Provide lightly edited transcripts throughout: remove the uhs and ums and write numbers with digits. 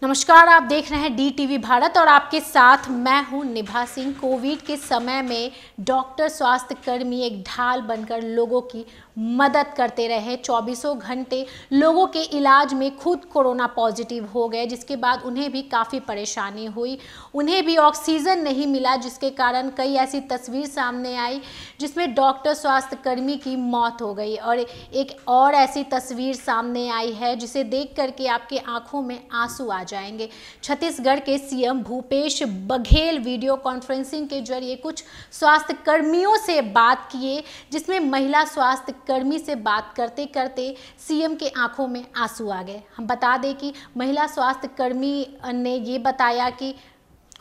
नमस्कार, आप देख रहे हैं DTV भारत और आपके साथ मैं हूं निभा सिंह। कोविड के समय में डॉक्टर, स्वास्थ्य कर्मी एक ढाल बनकर लोगों की मदद करते रहे। 24 घंटे लोगों के इलाज में खुद कोरोना पॉजिटिव हो गए, जिसके बाद उन्हें भी काफ़ी परेशानी हुई। उन्हें भी ऑक्सीजन नहीं मिला, जिसके कारण कई ऐसी तस्वीर सामने आई जिसमें डॉक्टर, स्वास्थ्य कर्मी की मौत हो गई। और एक और ऐसी तस्वीर सामने आई है जिसे देख करके आपके आंखों में आंसू आ जाएंगे। छत्तीसगढ़ के CM Bhupesh Baghel video conferencing के जरिए कुछ स्वास्थ्य कर्मियों से बात किए, जिसमें महिला स्वास्थ्य कर्मी से बात करते करते CM के आंखों में आंसू आ गए। हम बता दें कि महिला स्वास्थ्य कर्मी ने ये बताया कि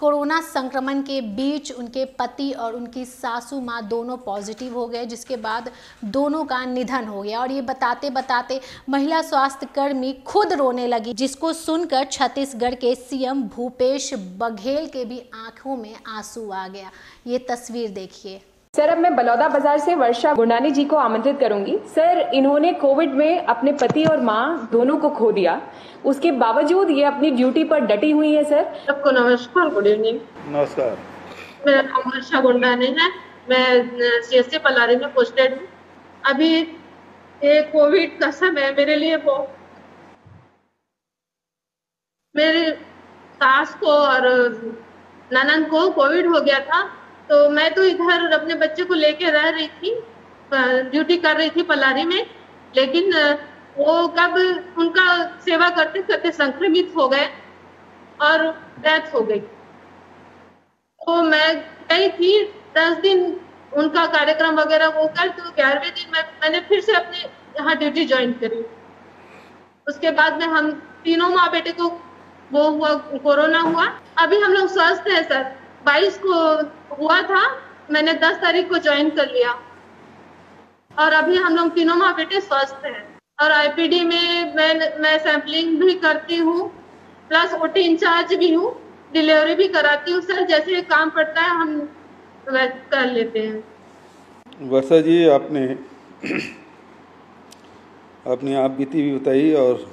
कोरोना संक्रमण के बीच उनके पति और उनकी सासू माँ दोनों पॉजिटिव हो गए, जिसके बाद दोनों का निधन हो गया। और ये बताते बताते महिला स्वास्थ्य कर्मी खुद रोने लगी, जिसको सुनकर छत्तीसगढ़ के CM भूपेश बघेल के भी आंखों में आंसू आ गया। ये तस्वीर देखिए। सर, अब मैं बलौदा बाजार से वर्षा गुंडानी जी को आमंत्रित करूंगी। सर, इन्होंने कोविड में अपने पति और मां दोनों को खो दिया, उसके बावजूद ये अपनी ड्यूटी पर डटी हुई है। सर, सबको नमस्कार, गुड इवनिंग। नमस्कार। मेरा नाम वर्षा गुंडानी है, मैं CSC पलारी में पोस्टेड हूँ। अभी ये कोविड का समय मेरे लिए मेरे सास को और ननद को कोविड हो गया था, तो मैं तो इधर अपने बच्चे को लेके रह रही थी, ड्यूटी कर रही थी पलारी में। लेकिन वो कब उनका सेवा करते करते संक्रमित हो गए और डेथ हो गई। तो मैं गई थी 10 दिन उनका कार्यक्रम वगैरह वो कर, तो 11वें दिन मैंने फिर से अपने यहाँ ड्यूटी ज्वाइन करी। उसके बाद में हम तीनों माँ बेटे को वो हुआ, कोरोना हुआ। अभी हम लोग स्वस्थ हैं सर। 22 को हुआ था, मैंने 10 तारीख को ज्वाइन कर लिया और अभी हम लोग तीनों माँ बेटे स्वस्थ हैं। और IPD में मैं सैंपलिंग भी करती हूँ, प्लस OT इंचार्ज भी हूँ, डिलीवरी भी कराती हूँ। सर, जैसे काम पड़ता है हम कर लेते हैं। वर्षा जी, आपने अपनी आप बीती भी बताई और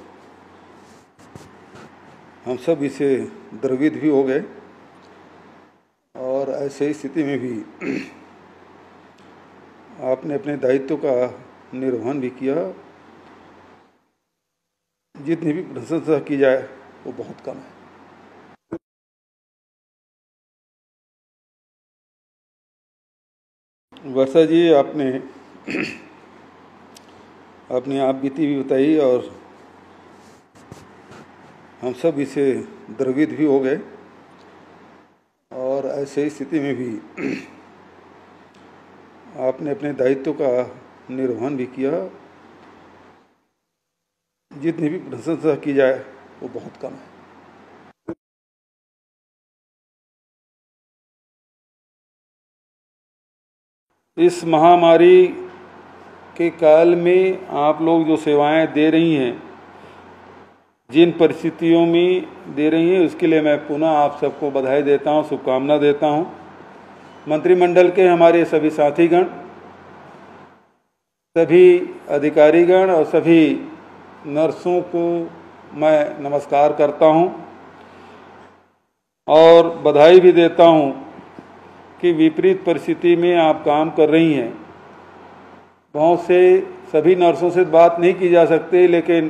हम सब इसे द्रवित भी हो गए। और ऐसे स्थिति में भी आपने अपने दायित्व का निर्वहन भी किया। जितनी भी प्रशंसा की जाए वो बहुत कम है। वर्षा जी, आपने अपनी आप बीती भी बताई और हम सब इसे द्रवित भी हो गए। और ऐसे स्थिति में भी आपने अपने दायित्व का निर्वहन भी किया। जितनी भी प्रशंसा की जाए वो बहुत कम है। इस महामारी के काल में आप लोग जो सेवाएं दे रही हैं, जिन परिस्थितियों में दे रही हैं, उसके लिए मैं पुनः आप सबको बधाई देता हूं, शुभकामना देता हूं। मंत्रिमंडल के हमारे सभी साथीगण, सभी अधिकारीगण और सभी नर्सों को मैं नमस्कार करता हूं और बधाई भी देता हूं कि विपरीत परिस्थिति में आप काम कर रही हैं। बहुत से सभी नर्सों से बात नहीं की जा सकती, लेकिन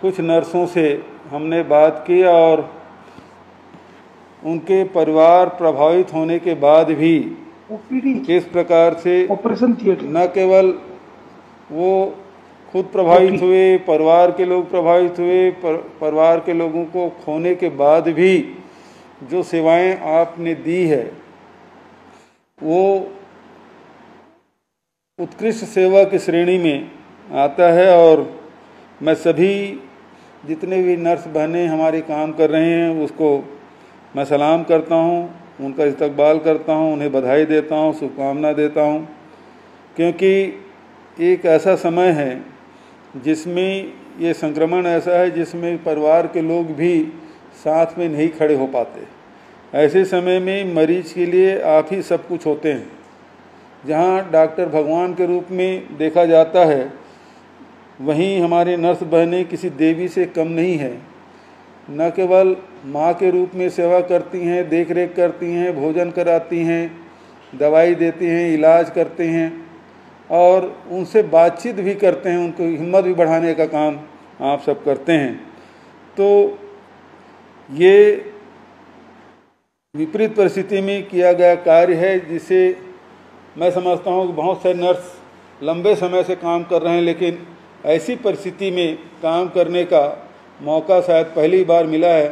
कुछ नर्सों से हमने बात की और उनके परिवार प्रभावित होने के बाद भी किस प्रकार से ऑपरेशन थिएटर न केवल वो खुद प्रभावित हुए, परिवार के लोग प्रभावित हुए, परिवार के लोगों को खोने के बाद भी जो सेवाएं आपने दी है वो उत्कृष्ट सेवा की श्रेणी में आता है। और मैं सभी जितने भी नर्स बहनें हमारे काम कर रहे हैं उसको मैं सलाम करता हूं, उनका इस्तकबाल करता हूं, उन्हें बधाई देता हूं, शुभकामना देता हूं। क्योंकि एक ऐसा समय है जिसमें ये संक्रमण ऐसा है जिसमें परिवार के लोग भी साथ में नहीं खड़े हो पाते। ऐसे समय में मरीज के लिए आप ही सब कुछ होते हैं। जहां डॉक्टर भगवान के रूप में देखा जाता है, वहीं हमारे नर्स बहनें किसी देवी से कम नहीं है। न केवल माँ के रूप में सेवा करती हैं, देख रेख करती हैं, भोजन कराती हैं, दवाई देती हैं, इलाज करते हैं और उनसे बातचीत भी करते हैं, उनको हिम्मत भी बढ़ाने का काम आप सब करते हैं। तो ये विपरीत परिस्थिति में किया गया कार्य है, जिसे मैं समझता हूँ कि बहुत से नर्स लंबे समय से काम कर रहे हैं, लेकिन ऐसी परिस्थिति में काम करने का मौका शायद पहली बार मिला है।